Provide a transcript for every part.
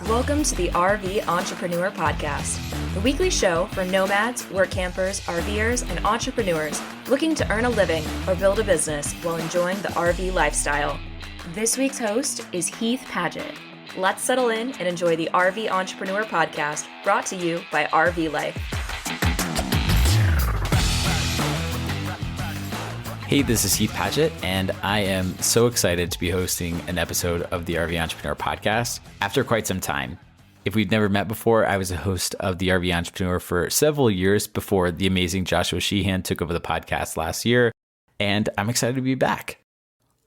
Welcome to the RV Entrepreneur Podcast, the weekly show for nomads, work campers, RVers, and entrepreneurs looking to earn a living or build a business while enjoying the RV lifestyle. This week's host is Heath Paget. Let's settle in and enjoy the RV Entrepreneur Podcast, brought to you by RV Life. Hey, this is Heath Paget, and I am so excited to be hosting an episode of the RV Entrepreneur Podcast after quite some time. If we've never met before, I was a host of the RV Entrepreneur for several years before the amazing Joshua Sheehan took over the podcast last year, and I'm excited to be back.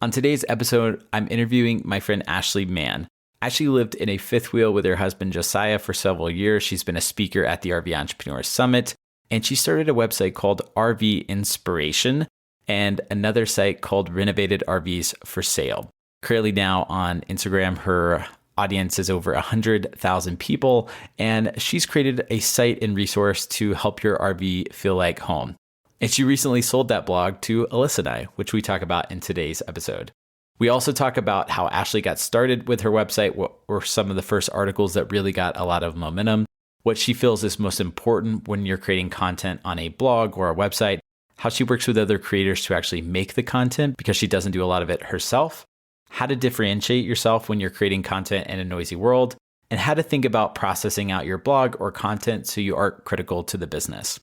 On today's episode, I'm interviewing my friend Ashley Mann. Ashley lived in a fifth wheel with her husband Josiah for several years. She's been a speaker at the RV Entrepreneur Summit, and she started a website called RV Inspiration and another site called Renovated RVs for Sale. Currently now on Instagram, her audience is over 100,000 people, and she's created a site and resource to help your RV feel like home. And she recently sold that blog to Alyssa and I, which we talk about in today's episode. We also talk about how Ashley got started with her website, what were some of the first articles that really got a lot of momentum, what she feels is most important when you're creating content on a blog or a website, how she works with other creators to actually make the content because she doesn't do a lot of it herself, how to differentiate yourself when you're creating content in a noisy world, and how to think about processing out your blog or content so you aren't critical to the business.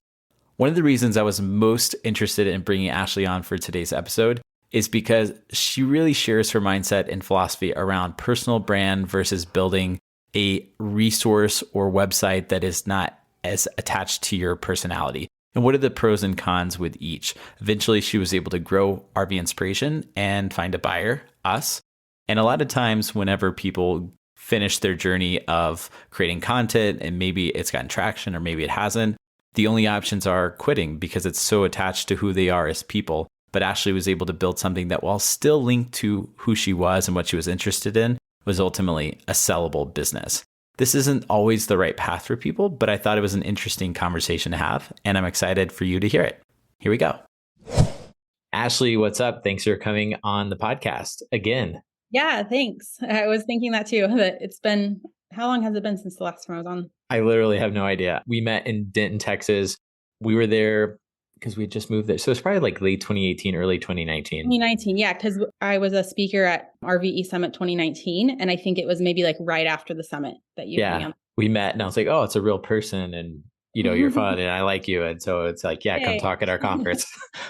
One of the reasons I was most interested in bringing Ashley on for today's episode is because she really shares her mindset and philosophy around personal brand versus building a resource or website that is not as attached to your personality. And what are the pros and cons with each? Eventually, she was able to grow RV Inspiration and find a buyer, us. And a lot of times, whenever people finish their journey of creating content and maybe it's gotten traction or maybe it hasn't, the only options are quitting because it's so attached to who they are as people. But Ashley was able to build something that, while still linked to who she was and what she was interested in, was ultimately a sellable business. This isn't always the right path for people, but I thought it was an interesting conversation to have, and I'm excited for you to hear it. Here we go. Ashley, what's up? Thanks for coming on the podcast again. Yeah, thanks. I was thinking that too, that it's been, how long has it been since the last time I was on? I literally have no idea. We met in Denton, Texas. We were there because we had just moved there. So it's probably like late 2018, early 2019. 2019, yeah, because I was a speaker at RVE Summit 2019. And I think it was maybe like right after the summit that you Yeah, we met and I was like, oh, it's a real person and you're fun and I like you. And so it's like, yeah, come talk at our conference.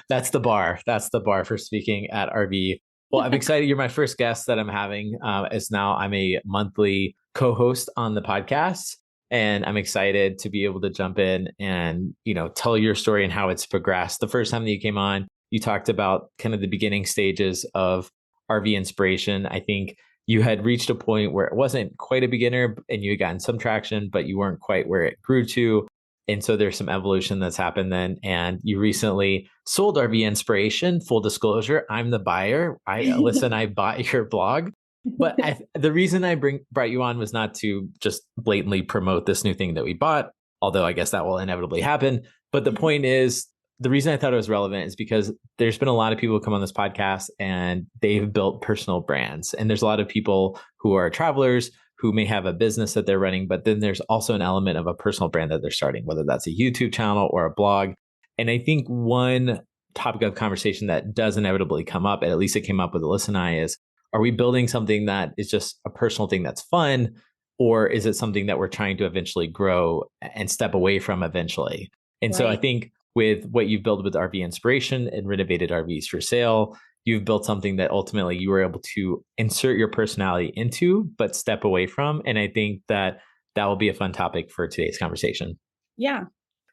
That's the bar. That's the bar for speaking at RVE. Well, I'm excited. You're my first guest that I'm having. As now I'm a monthly co-host on the podcast. And I'm excited to be able to jump in and, tell your story and how it's progressed. The first time that you came on, you talked about kind of the beginning stages of RV Inspiration. I think you had reached a point where it wasn't quite a beginner and you had gotten some traction, but you weren't quite where it grew to. And so there's some evolution that's happened then. And you recently sold RV Inspiration. Full disclosure, I'm the buyer. Alyssa and I bought your blog. But the reason I brought you on was not to just blatantly promote this new thing that we bought, although I guess that will inevitably happen. But the point is, the reason I thought it was relevant is because there's been a lot of people who come on this podcast and they've built personal brands. And there's a lot of people who are travelers who may have a business that they're running, but then there's also an element of a personal brand that they're starting, whether that's a YouTube channel or a blog. And I think one topic of conversation that does inevitably come up, and at least it came up with Alyssa and I, is, are we building something that is just a personal thing that's fun? Or is it something that we're trying to eventually grow and step away from eventually? And so I think with what you've built with RV Inspiration and Renovated RVs for Sale, you've built something that ultimately you were able to insert your personality into, but step away from. And I think that will be a fun topic for today's conversation. Yeah.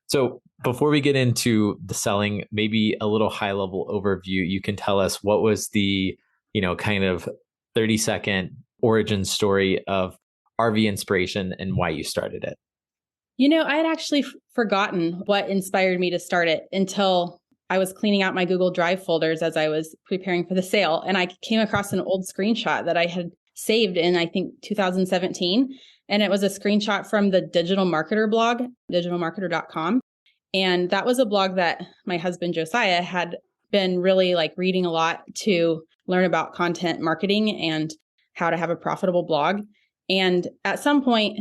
So before we get into the selling, maybe a little high level overview, you can tell us what was the kind of 30-second origin story of RV Inspiration and why you started it. I had actually forgotten what inspired me to start it until I was cleaning out my Google Drive folders as I was preparing for the sale. And I came across an old screenshot that I had saved in, I think, 2017. And it was a screenshot from the Digital Marketer blog, digitalmarketer.com. And that was a blog that my husband, Josiah, had been really reading a lot to learn about content marketing and how to have a profitable blog. And at some point,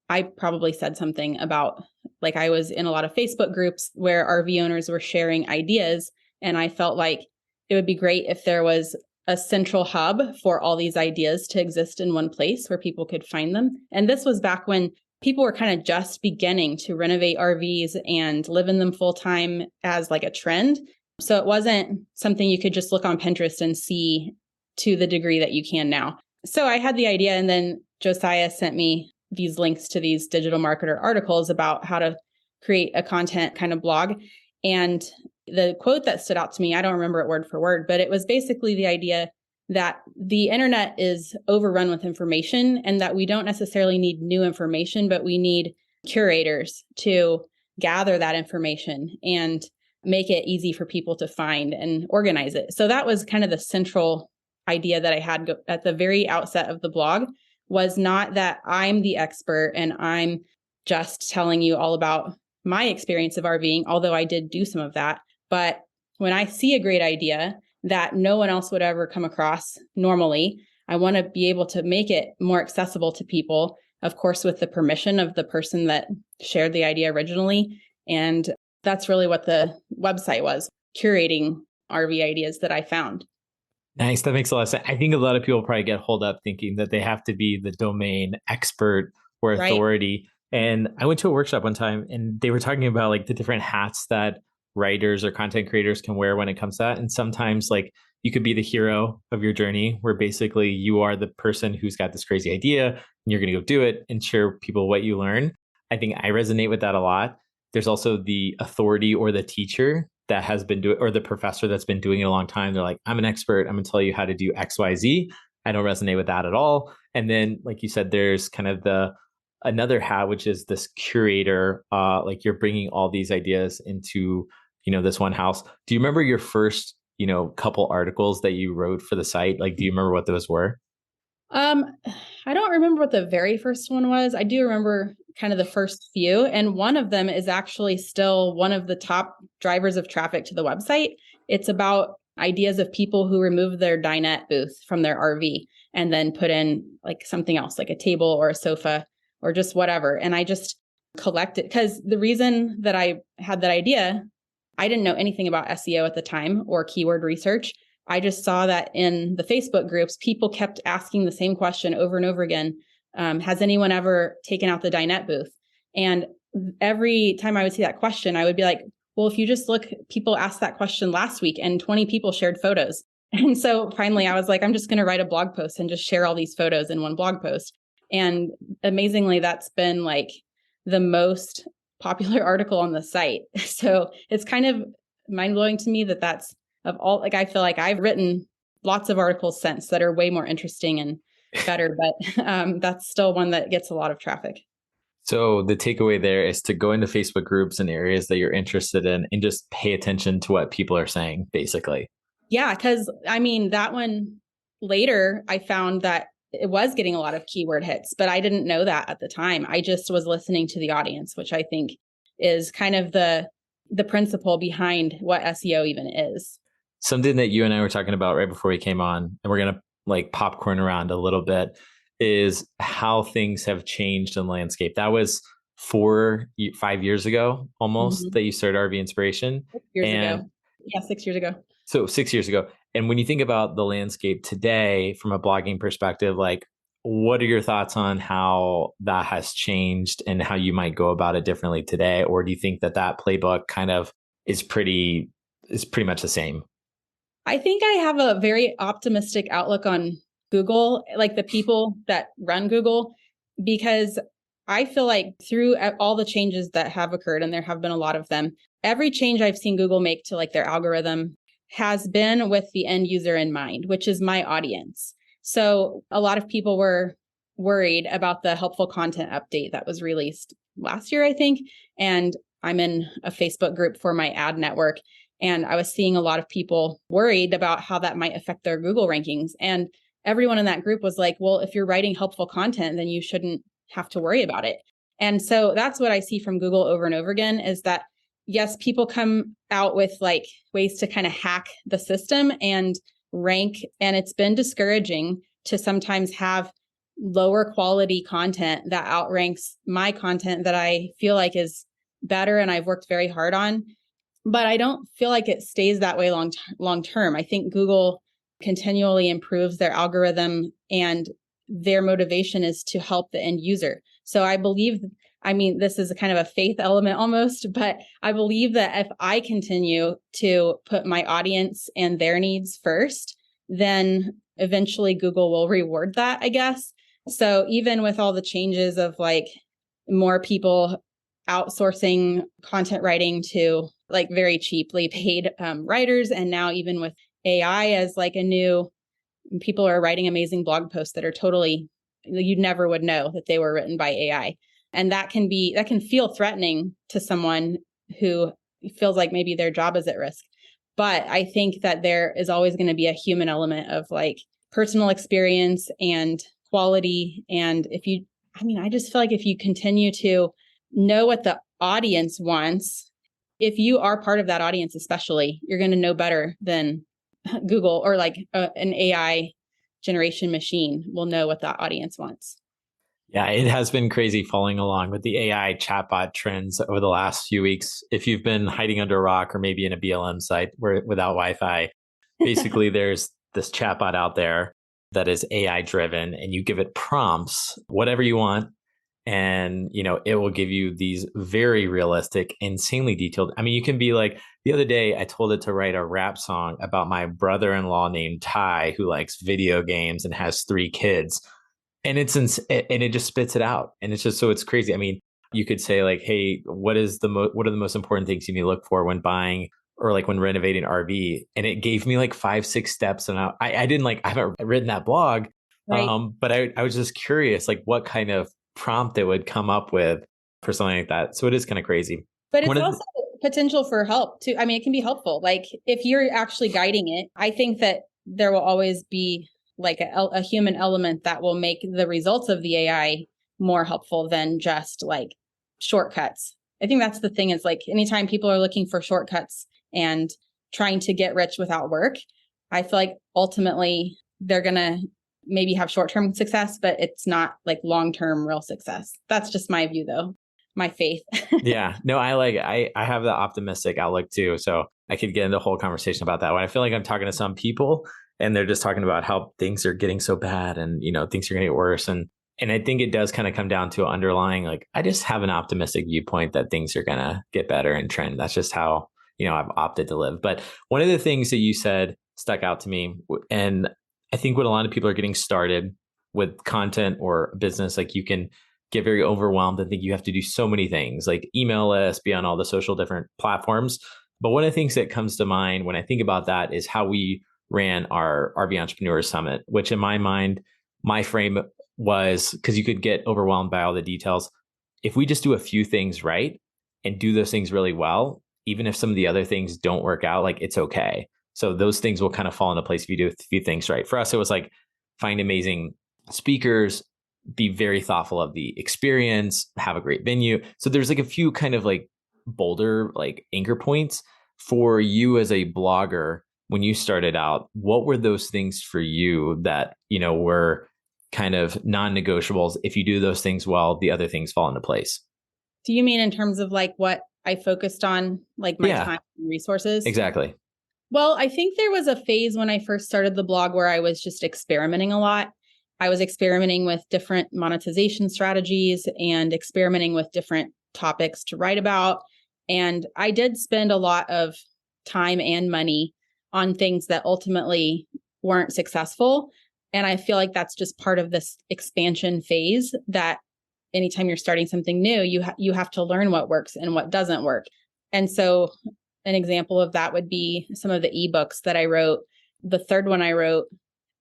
I probably said something about, like, I was in a lot of Facebook groups where RV owners were sharing ideas. And I felt like it would be great if there was a central hub for all these ideas to exist in one place where people could find them. And this was back when people were kind of just beginning to renovate RVs and live in them full time as like a trend. So it wasn't something you could just look on Pinterest and see to the degree that you can now. So I had the idea, and then Josiah sent me these links to these digital marketer articles about how to create a content kind of blog. And the quote that stood out to me, I don't remember it word for word, but it was basically the idea that the internet is overrun with information and that we don't necessarily need new information, but we need curators to gather that information and make it easy for people to find and organize it. So that was kind of the central idea that I had at the very outset of the blog, was not that I'm the expert and I'm just telling you all about my experience of RVing, although I did do some of that. But when I see a great idea that no one else would ever come across normally, I want to be able to make it more accessible to people, of course, with the permission of the person that shared the idea originally. And that's really what the website was, curating RV ideas that I found. Nice. That makes a lot of sense. I think a lot of people probably get hold up thinking that they have to be the domain expert or authority. Right. And I went to a workshop one time and they were talking about like the different hats that writers or content creators can wear when it comes to that. And sometimes like you could be the hero of your journey, where basically you are the person who's got this crazy idea and you're going to go do it and share people what you learn. I think I resonate with that a lot. There's also the authority or the teacher that has been doing, or the professor that's been doing it a long time. They're like, I'm an expert. I'm going to tell you how to do X, Y, Z. I don't resonate with that at all. And then, like you said, there's kind of another hat, which is this curator, like you're bringing all these ideas into, this one house. Do you remember your first, couple articles that you wrote for the site? Like, do you remember what those were? I don't remember what the very first one was. I do remember kind of the first few. And one of them is actually still one of the top drivers of traffic to the website. It's about ideas of people who remove their dinette booth from their RV and then put in like something else, like a table or a sofa or just whatever. And I just collected, because the reason that I had that idea, I didn't know anything about SEO at the time or keyword research. I just saw that in the Facebook groups, people kept asking the same question over and over again. Has anyone ever taken out the dinette booth? And every time I would see that question, I would be like, well, if you just look, people asked that question last week and 20 people shared photos. And so finally I was like, I'm just going to write a blog post and just share all these photos in one blog post. And amazingly, that's been like the most popular article on the site. So it's kind of mind blowing to me that that's of all, like, I feel like I've written lots of articles since that are way more interesting and better, but that's still one that gets a lot of traffic. So the takeaway there is to go into Facebook groups and areas that you're interested in and just pay attention to what people are saying, basically. Yeah, because I mean, that one later, I found that it was getting a lot of keyword hits, but I didn't know that at the time. I just was listening to the audience, which I think is kind of the principle behind what SEO even is. Something that you and I were talking about right before we came on, and we're going to like popcorn around a little bit, is how things have changed in the landscape. That was 5 years ago, almost, that you started RV Inspiration. 6 years ago. Yeah, 6 years ago. So 6 years ago. And when you think about the landscape today from a blogging perspective, like, what are your thoughts on how that has changed and how you might go about it differently today? Or do you think that playbook kind of is pretty much the same? I think I have a very optimistic outlook on Google, like the people that run Google, because I feel like through all the changes that have occurred, and there have been a lot of them, every change I've seen Google make to like their algorithm has been with the end user in mind, which is my audience. So a lot of people were worried about the helpful content update that was released last year, I think. And I'm in a Facebook group for my ad network. And I was seeing a lot of people worried about how that might affect their Google rankings. And everyone in that group was like, well, if you're writing helpful content, then you shouldn't have to worry about it. And so that's what I see from Google over and over again, is that, yes, people come out with like ways to kind of hack the system and rank. And it's been discouraging to sometimes have lower quality content that outranks my content that I feel like is better and I've worked very hard on. But I don't feel like it stays that way long term. I think Google continually improves their algorithm, and their motivation is to help the end user. So I believe, I mean, this is a kind of a faith element almost, but I believe that if I continue to put my audience and their needs first, then eventually Google will reward that, I guess. So even with all the changes of like more people outsourcing content writing to like very cheaply paid writers, and now even with AI as like a new, people are writing amazing blog posts that are totally, you never would know that they were written by AI. And that can feel threatening to someone who feels like maybe their job is at risk. But I think that there is always going to be a human element of like personal experience and quality. And I just feel like if you continue to know what the audience wants, if you are part of that audience, especially, you're going to know better than Google or like an AI generation machine will know what that audience wants. Yeah, it has been crazy following along with the AI chatbot trends over the last few weeks. If you've been hiding under a rock or maybe in a BLM site without Wi-Fi, basically there's this chatbot out there that is AI driven, and you give it prompts, whatever you want, and it will give you these very realistic, insanely detailed. I mean, you can be like, the other day I told it to write a rap song about my brother-in-law named Ty, who likes video games and has 3 kids. And and it just spits it out. And it's just, so it's crazy. I mean, you could say like, hey, what are the most important things you need to look for when buying or like when renovating an RV? And it gave me like 5-6 steps. And I haven't written that blog, Right. But I was just curious, like what kind of prompt it would come up with for something like that. So it is kind of crazy. But it's also potential for help too. I mean, it can be helpful. Like if you're actually guiding it, I think that there will always be like a human element that will make the results of the AI more helpful than just like shortcuts. I think that's the thing, is like anytime people are looking for shortcuts and trying to get rich without work, I feel like ultimately they're going to maybe have short-term success, but it's not like long-term real success. That's just my view though, my faith. Yeah, no, I have the optimistic outlook too. So I could get into a whole conversation about that. When I feel like I'm talking to some people and they're just talking about how things are getting so bad and, things are going to get worse. And I think it does kind of come down to underlying, like, I just have an optimistic viewpoint that things are going to get better and trend. That's just how, I've opted to live. But one of the things that you said stuck out to me. And I think when a lot of people are getting started with content or business, like you can get very overwhelmed and think you have to do so many things, like email lists, be on all the social different platforms. But one of the things that comes to mind when I think about that is how we ran our RV Entrepreneur Summit, which in my mind, my frame was, because you could get overwhelmed by all the details. If we just do a few things right and do those things really well, even if some of the other things don't work out, like it's okay. So those things will kind of fall into place if you do a few things right. For us, it was like find amazing speakers, be very thoughtful of the experience, have a great venue. So there's like a few kind of like bolder like anchor points for you as a blogger. When you started out, what were those things for you that, were kind of non-negotiables? If you do those things well, the other things fall into place. Do you mean in terms of like what I focused on, like my time and resources? Exactly. Well, I think there was a phase when I first started the blog where I was just experimenting a lot. I was experimenting with different monetization strategies and experimenting with different topics to write about. And I did spend a lot of time and money on things that ultimately weren't successful. And I feel like that's just part of this expansion phase, that anytime you're starting something new, you have to learn what works and what doesn't work. And so an example of that would be some of the ebooks that I wrote. The third one I wrote,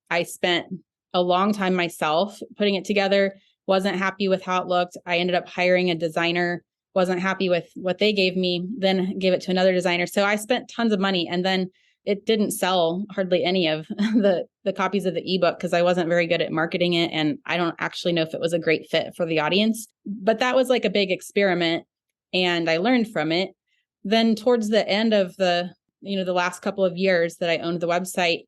I spent a long time myself putting it together, wasn't happy with how it looked. I ended up hiring a designer, wasn't happy with what they gave me, then gave it to another designer. So I spent tons of money, and then it didn't sell hardly any of the copies of the ebook because I wasn't very good at marketing it. And I don't actually know if it was a great fit for the audience, but that was like a big experiment and I learned from it. Then towards the end of the last couple of years that I owned the website,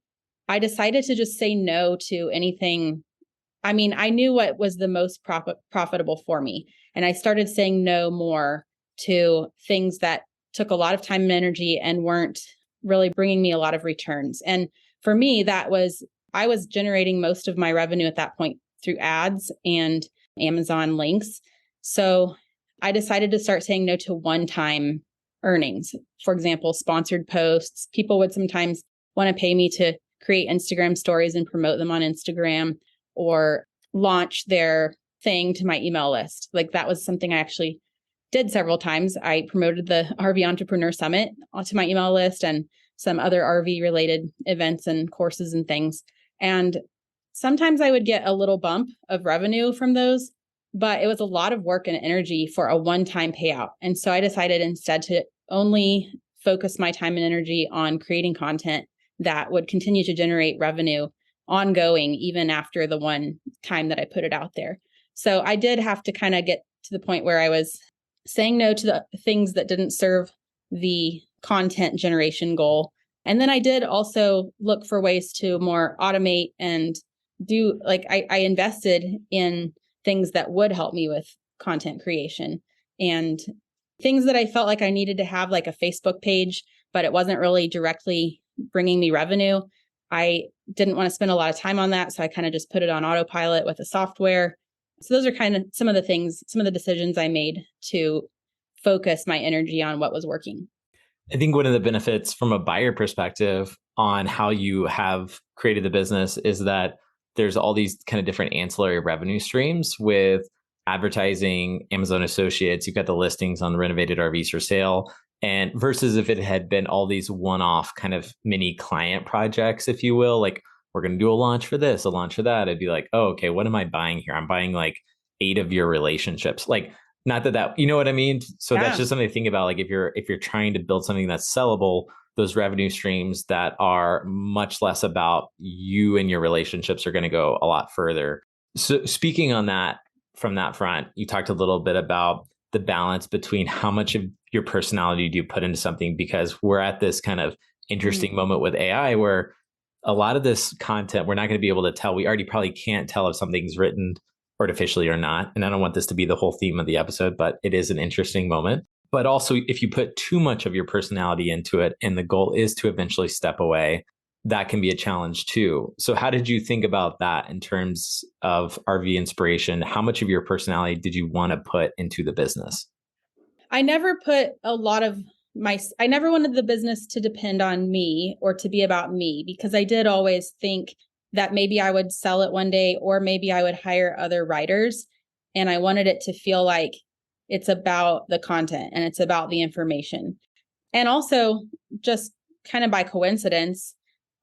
I decided to just say no to anything. I mean, I knew what was the most profitable for me. And I started saying no more to things that took a lot of time and energy and weren't really bringing me a lot of returns. And for me, I was generating most of my revenue at that point through ads and Amazon links. So I decided to start saying no to one-time earnings. For example, sponsored posts. People would sometimes want to pay me to create Instagram stories and promote them on Instagram or launch their thing to my email list. Like that was something I actually did several times. I promoted the RV Entrepreneur Summit onto my email list and some other RV related events and courses and things. And sometimes I would get a little bump of revenue from those, but it was a lot of work and energy for a one-time payout. And so I decided instead to only focus my time and energy on creating content that would continue to generate revenue ongoing, even after the one time that I put it out there. So I did have to kind of get to the point where I was saying no to the things that didn't serve the content generation goal. And then I did also look for ways to more automate and do, like, I invested in things that would help me with content creation and things that I felt like I needed to have, like a Facebook page, but it wasn't really directly bringing me revenue. I didn't want to spend a lot of time on that. So I kind of just put it on autopilot with the software. So those are kind of some of the things, some of the decisions I made to focus my energy on what was working. I think one of the benefits from a buyer perspective on how you have created the business is that there's all these kind of different ancillary revenue streams with advertising, Amazon Associates, you've got the listings on the renovated RVs for sale. And versus if it had been all these one-off kind of mini client projects, if you will, like we're going to do a launch for this, a launch for that. I'd be like, oh, okay, what am I buying here? I'm buying like 8 of your relationships. Like, not that, you know what I mean? So that's just something to think about. Like if you're trying to build something that's sellable, those revenue streams that are much less about you and your relationships are going to go a lot further. So speaking on that, from that front, you talked a little bit about the balance between how much of your personality do you put into something, because we're at this kind of interesting moment with AI where a lot of this content, we're not going to be able to tell. We already probably can't tell if something's written artificially or not. And I don't want this to be the whole theme of the episode, but it is an interesting moment. But also, if you put too much of your personality into it and the goal is to eventually step away, that can be a challenge too. So how did you think about that in terms of RV inspiration? How much of your personality did you want to put into the business? I never put a lot of I never wanted the business to depend on me or to be about me, because I did always think that maybe I would sell it one day, or maybe I would hire other writers. And I wanted it to feel like it's about the content and it's about the information. And also, just kind of by coincidence,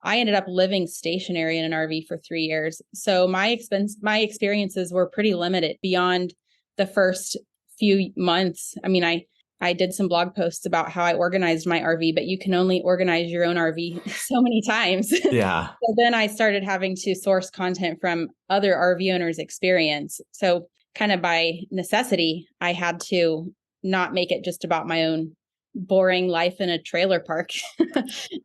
I ended up living stationary in an RV for 3 years. So my experiences were pretty limited beyond the first few months. I mean, I did some blog posts about how I organized my RV, but you can only organize your own RV so many times. Yeah. So then I started having to source content from other RV owners' experience. So kind of by necessity, I had to not make it just about my own boring life in a trailer park.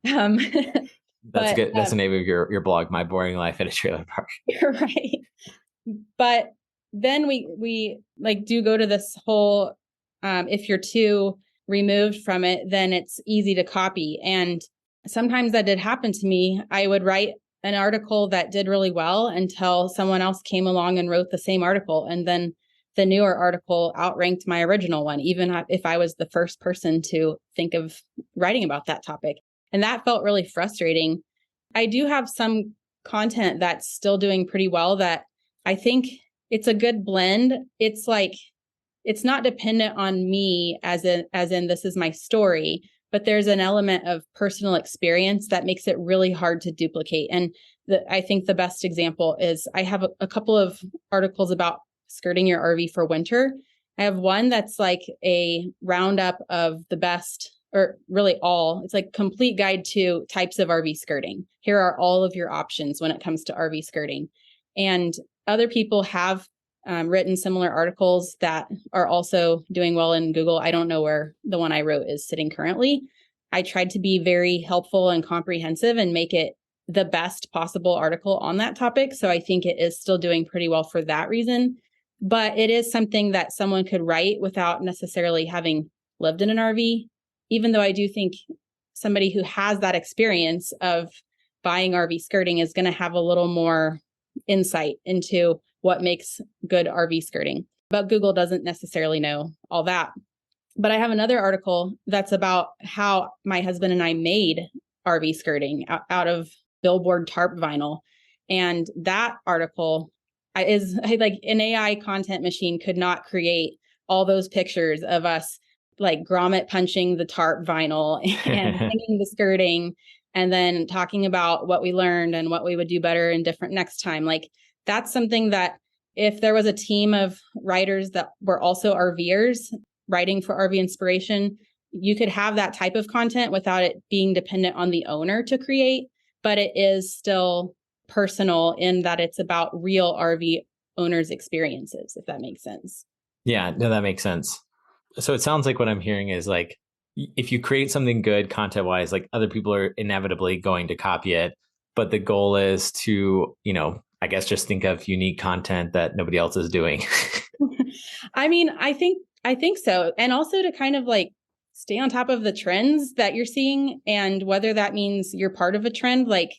That's good. That's the name of your blog, My Boring Life at a Trailer Park. Right. But then we like do go to this whole, if you're too removed from it, then it's easy to copy. And sometimes that did happen to me. I would write an article that did really well until someone else came along and wrote the same article. And then the newer article outranked my original one, even if I was the first person to think of writing about that topic. And that felt really frustrating. I do have some content that's still doing pretty well that I think it's a good blend. It's like, it's not dependent on me as in this is my story, but there's an element of personal experience that makes it really hard to duplicate. And I think the best example is I have a couple of articles about skirting your RV for winter. I have one that's like a roundup of the best, or really all, it's like complete guide to types of RV skirting. Here are all of your options when it comes to RV skirting. And other people have written similar articles that are also doing well in Google. I don't know where the one I wrote is sitting currently. I tried to be very helpful and comprehensive and make it the best possible article on that topic. So I think it is still doing pretty well for that reason. But it is something that someone could write without necessarily having lived in an RV, even though I do think somebody who has that experience of buying RV skirting is going to have a little more insight into what makes good RV skirting. But Google doesn't necessarily know all that. But I have another article that's about how my husband and I made RV skirting out of billboard tarp vinyl. And that article is like an AI content machine could not create all those pictures of us like grommet punching the tarp vinyl and hanging the skirting and then talking about what we learned and what we would do better and different next time. Like that's something that if there was a team of writers that were also RVers writing for RV inspiration, you could have that type of content without it being dependent on the owner to create, but it is still personal in that it's about real RV owners' experiences, if that makes sense. Yeah, no, that makes sense. So it sounds like what I'm hearing is like, if you create something good content wise, like other people are inevitably going to copy it. But the goal is to, I guess just think of unique content that nobody else is doing. I mean, I think so. And also to kind of like stay on top of the trends that you're seeing and whether that means you're part of a trend. Like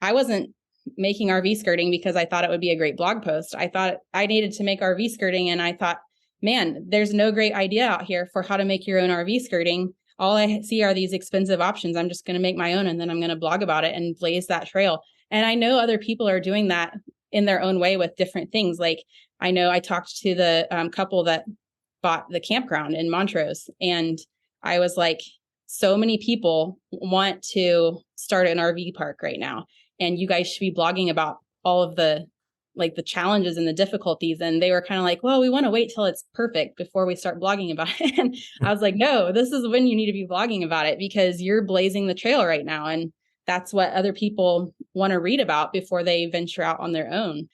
I wasn't making RV skirting because I thought it would be a great blog post. I thought I needed to make RV skirting and I thought, man, there's no great idea out here for how to make your own RV skirting. All I see are these expensive options. I'm just going to make my own and then I'm going to blog about it and blaze that trail. And I know other people are doing that in their own way with different things. Like I know I talked to the couple that bought the campground in Montrose and I was like, so many people want to start an RV park right now. And you guys should be blogging about all of the challenges and the difficulties. And they were kind of like, well, we want to wait till it's perfect before we start blogging about it. And I was like, no, this is when you need to be blogging about it because you're blazing the trail right now. And that's what other people want to read about before they venture out on their own.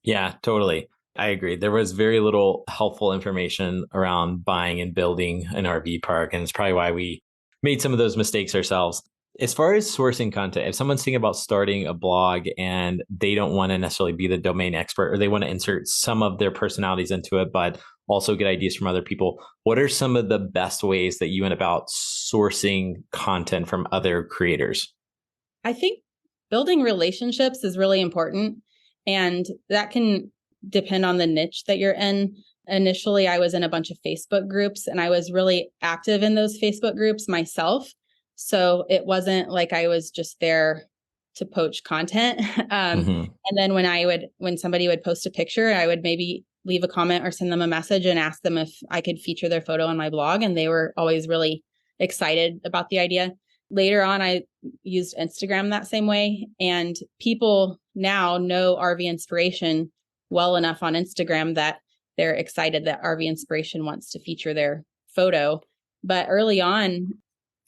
Yeah, totally. I agree. There was very little helpful information around buying and building an RV park. And it's probably why we made some of those mistakes ourselves. As far as sourcing content, if someone's thinking about starting a blog and they don't want to necessarily be the domain expert or they want to insert some of their personalities into it, but also get ideas from other people, what are some of the best ways that you went about sourcing content from other creators? I think building relationships is really important. And that can depend on the niche that you're in. Initially, I was in a bunch of Facebook groups and I was really active in those Facebook groups myself. So it wasn't like I was just there to poach content. And then when somebody would post a picture, I would maybe leave a comment or send them a message and ask them if I could feature their photo on my blog. And they were always really excited about the idea. Later on, I used Instagram that same way. And people now know RV Inspiration well enough on Instagram that they're excited that RV Inspiration wants to feature their photo. But early on,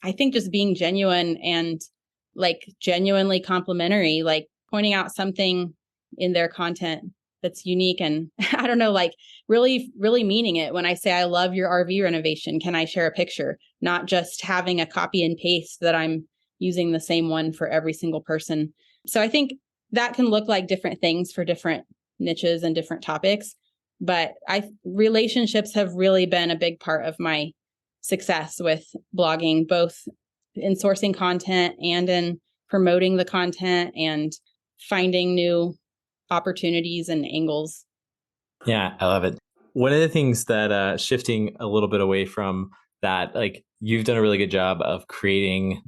I think just being genuine and like genuinely complimentary, like pointing out something in their content that's unique. And I don't know, like really, really meaning it. When I say, I love your RV renovation, can I share a picture? Not just having a copy and paste that I'm using the same one for every single person. So I think that can look like different things for different niches and different topics. But relationships have really been a big part of my success with blogging, both in sourcing content and in promoting the content and finding new opportunities and angles. Yeah, I love it. One of the things that shifting a little bit away from that, like you've done a really good job of creating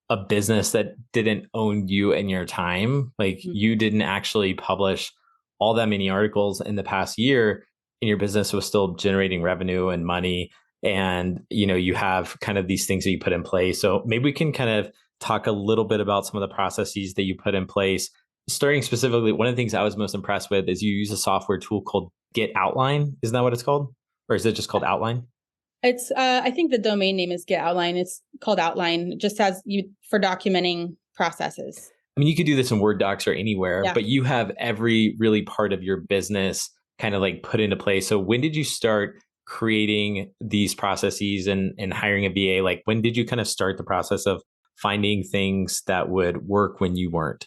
a business that didn't own you and your time. Like you didn't actually publish all that many articles in the past year and your business was still generating revenue and money. And, you have kind of these things that you put in place. So maybe we can kind of talk a little bit about some of the processes that you put in place. Starting specifically, one of the things I was most impressed with is you use a software tool called Get Outline. Isn't that what it's called? Or is it just called Outline? It's, I think the domain name is Get Outline. It's called Outline, just as you for documenting processes. I mean, you could do this in Word docs or anywhere, but you have every really part of your business kind of like put into place. So when did you start creating these processes and hiring a VA? Like when did you kind of start the process of finding things that would work when you weren't?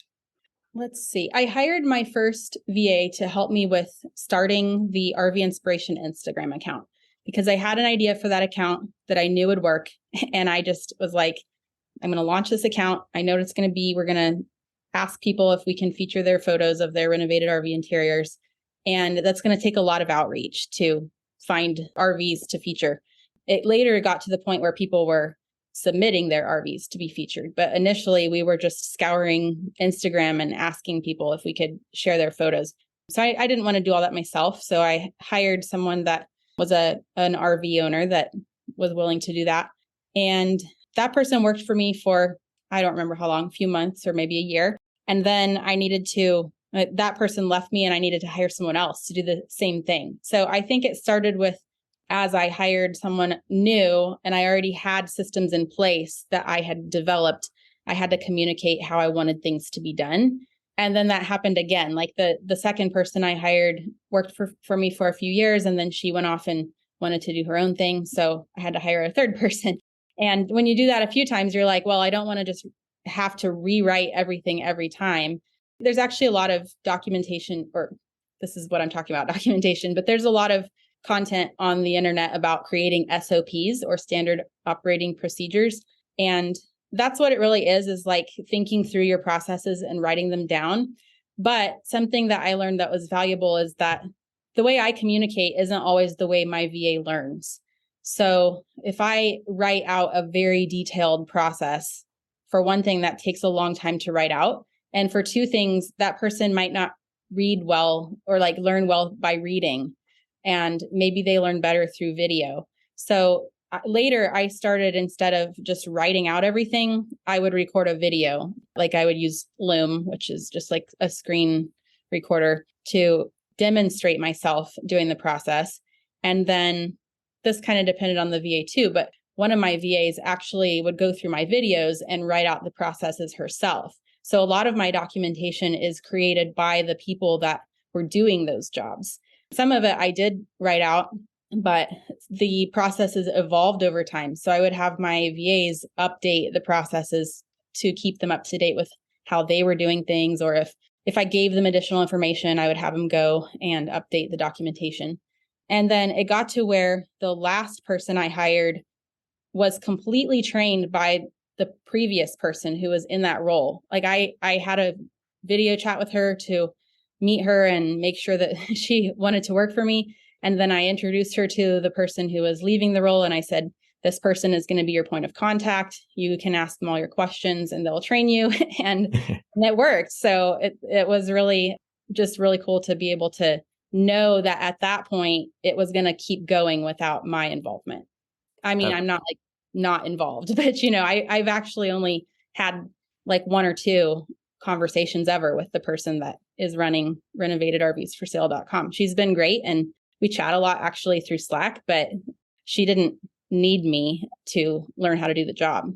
Let's see. I hired my first VA to help me with starting the RV Inspiration Instagram account because I had an idea for that account that I knew would work. And I just was like, I'm going to launch this account. I know what it's going to be. We're going to ask people if we can feature their photos of their renovated RV interiors. And that's going to take a lot of outreach to find RVs to feature. It later got to the point where people were submitting their RVs to be featured. But initially, we were just scouring Instagram and asking people if we could share their photos. So I didn't want to do all that myself. So I hired someone that was an RV owner that was willing to do that. And that person worked for me for, I don't remember how long, a few months or maybe a year. And then that person left me and I needed to hire someone else to do the same thing. So I think it started with, as I hired someone new and I already had systems in place that I had developed, I had to communicate how I wanted things to be done. And then that happened again. Like the second person I hired worked for me for a few years, and then she went off and wanted to do her own thing. So I had to hire a third person. And when you do that a few times, you're like, well, I don't want to just have to rewrite everything every time. There's actually a lot of documentation, or this is what I'm talking about, documentation, but there's a lot of content on the internet about creating SOPs or standard operating procedures. And that's what it really is like thinking through your processes and writing them down. But something that I learned that was valuable is that the way I communicate isn't always the way my VA learns. So if I write out a very detailed process, for one thing, that takes a long time to write out. And for two things, that person might not read well or like learn well by reading. And maybe they learn better through video. So later I started, instead of just writing out everything, I would record a video. Like I would use Loom, which is just like a screen recorder, to demonstrate myself doing the process. And then this kind of depended on the VA too, but one of my VAs actually would go through my videos and write out the processes herself. So a lot of my documentation is created by the people that were doing those jobs. Some of it I did write out, but the processes evolved over time. So I would have my VAs update the processes to keep them up to date with how they were doing things. Or if I gave them additional information, I would have them go and update the documentation. And then it got to where the last person I hired was completely trained by the previous person who was in that role. Like I had a video chat with her to meet her and make sure that she wanted to work for me. And then I introduced her to the person who was leaving the role. And I said, this person is going to be your point of contact. You can ask them all your questions and they'll train you. and it worked. So it was really cool to be able to know that at that point, it was going to keep going without my involvement. I mean, I'm not like not involved, but I've actually only had like one or two conversations ever with the person that is running renovatedrvsforsale.com. She's been great. And we chat a lot actually through Slack, but she didn't need me to learn how to do the job.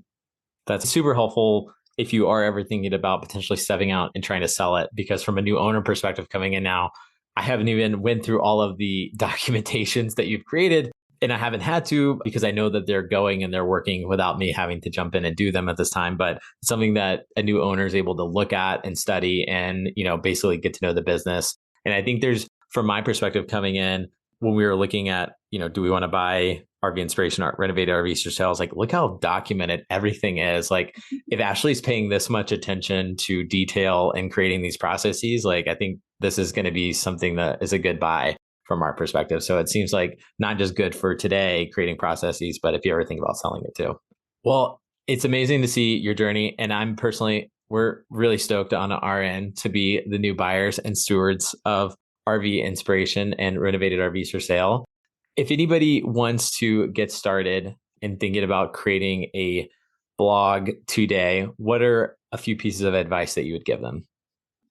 That's super helpful if you are ever thinking about potentially stepping out and trying to sell it, because from a new owner perspective coming in now, I haven't even went through all of the documentations that you've created. And I haven't had to, because I know that they're going and they're working without me having to jump in and do them at this time. But something that a new owner is able to look at and study and, basically get to know the business. And I think there's, from my perspective coming in, when we were looking at, do we want to buy RV Inspiration or renovated RVs for sales? Like, look how documented everything is. Like, if Ashley's paying this much attention to detail and creating these processes, like, I think this is going to be something that is a good buy from our perspective. So it seems like not just good for today, creating processes, but if you ever think about selling it too. Well, it's amazing to see your journey. And we're really stoked on our end to be the new buyers and stewards of RV Inspiration and renovated RVs for sale. If anybody wants to get started in thinking about creating a blog today, what are a few pieces of advice that you would give them?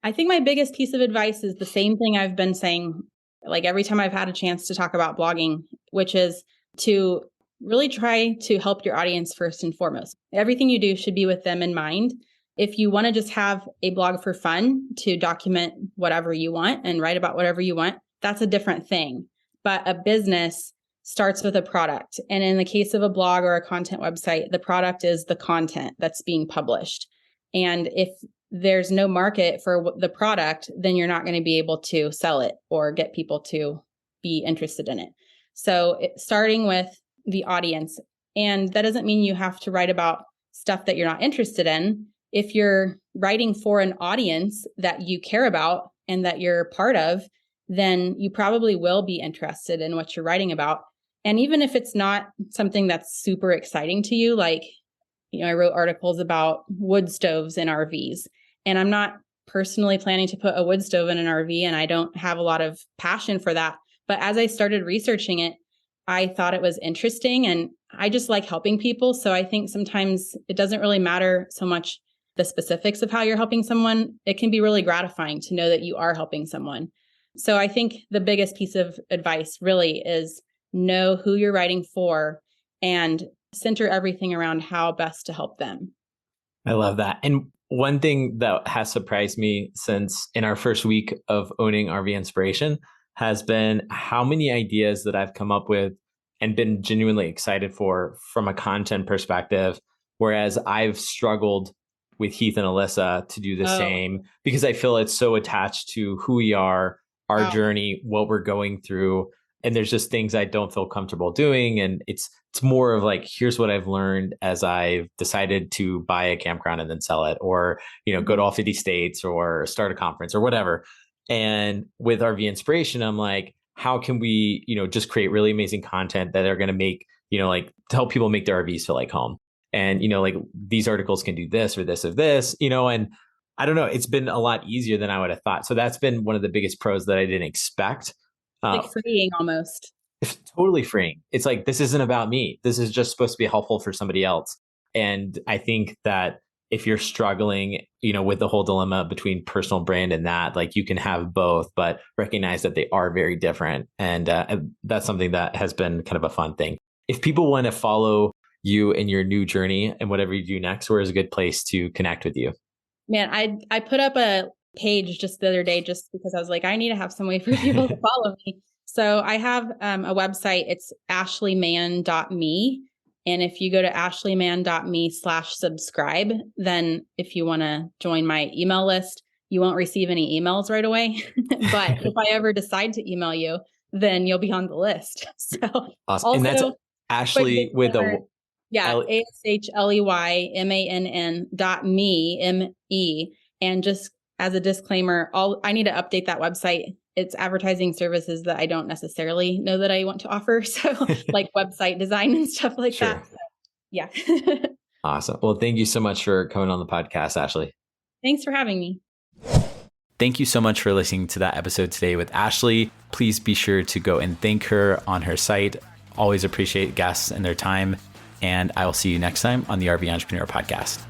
I think my biggest piece of advice is the same thing I've been saying, like every time I've had a chance to talk about blogging, which is to really try to help your audience first and foremost. Everything you do should be with them in mind. If you want to just have a blog for fun to document whatever you want and write about whatever you want, that's a different thing. But a business starts with a product. And in the case of a blog or a content website, the product is the content that's being published. And if there's no market for the product, then you're not going to be able to sell it or get people to be interested in it. So starting with the audience, and that doesn't mean you have to write about stuff that you're not interested in. If you're writing for an audience that you care about and that you're part of, then you probably will be interested in what you're writing about. And even if it's not something that's super exciting to you, like, I wrote articles about wood stoves in RVs, and I'm not personally planning to put a wood stove in an RV, and I don't have a lot of passion for that. But as I started researching it, I thought it was interesting, and I just like helping people. So I think sometimes it doesn't really matter so much the specifics of how you're helping someone. It can be really gratifying to know that you are helping someone. So I think the biggest piece of advice really is know who you're writing for and center everything around how best to help them. I love that. And one thing that has surprised me since in our first week of owning RV Inspiration has been how many ideas that I've come up with and been genuinely excited for from a content perspective. Whereas I've struggled with Heath and Alyssa to do the same because I feel it's so attached to who we are, our journey, what we're going through. And there's just things I don't feel comfortable doing. And it's more of like, here's what I've learned as I've decided to buy a campground and then sell it, or, go to all 50 states or start a conference or whatever. And with RV Inspiration, I'm like, how can we, just create really amazing content that are going to make, like to help people make their RVs feel like home. And, like these articles can do this or this or this, and I don't know, it's been a lot easier than I would have thought. So that's been one of the biggest pros that I didn't expect. Like freeing almost. It's totally freeing. It's like, this isn't about me. This is just supposed to be helpful for somebody else. And I think that if you're struggling, with the whole dilemma between personal brand and that, like you can have both, but recognize that they are very different. And that's something that has been kind of a fun thing. If people want to follow you in your new journey and whatever you do next, where is a good place to connect with you? Man, I put up a page just the other day just because I was like, I need to have some way for people to follow me. So I have a website. It's ashleymann.me. And if you go to ashleymann.me/subscribe, then if you want to join my email list, you won't receive any emails right away. But if I ever decide to email you, then you'll be on the list. So awesome. Also, and that's Ashley with a... ASHLEYMANN.me, M-E. And just as a disclaimer, I need to update that website. It's advertising services that I don't necessarily know that I want to offer. So like website design and stuff like that. So, yeah. Awesome. Well, thank you so much for coming on the podcast, Ashley. Thanks for having me. Thank you so much for listening to that episode today with Ashley. Please be sure to go and thank her on her site. Always appreciate guests and their time. And I will see you next time on the RV Entrepreneur Podcast.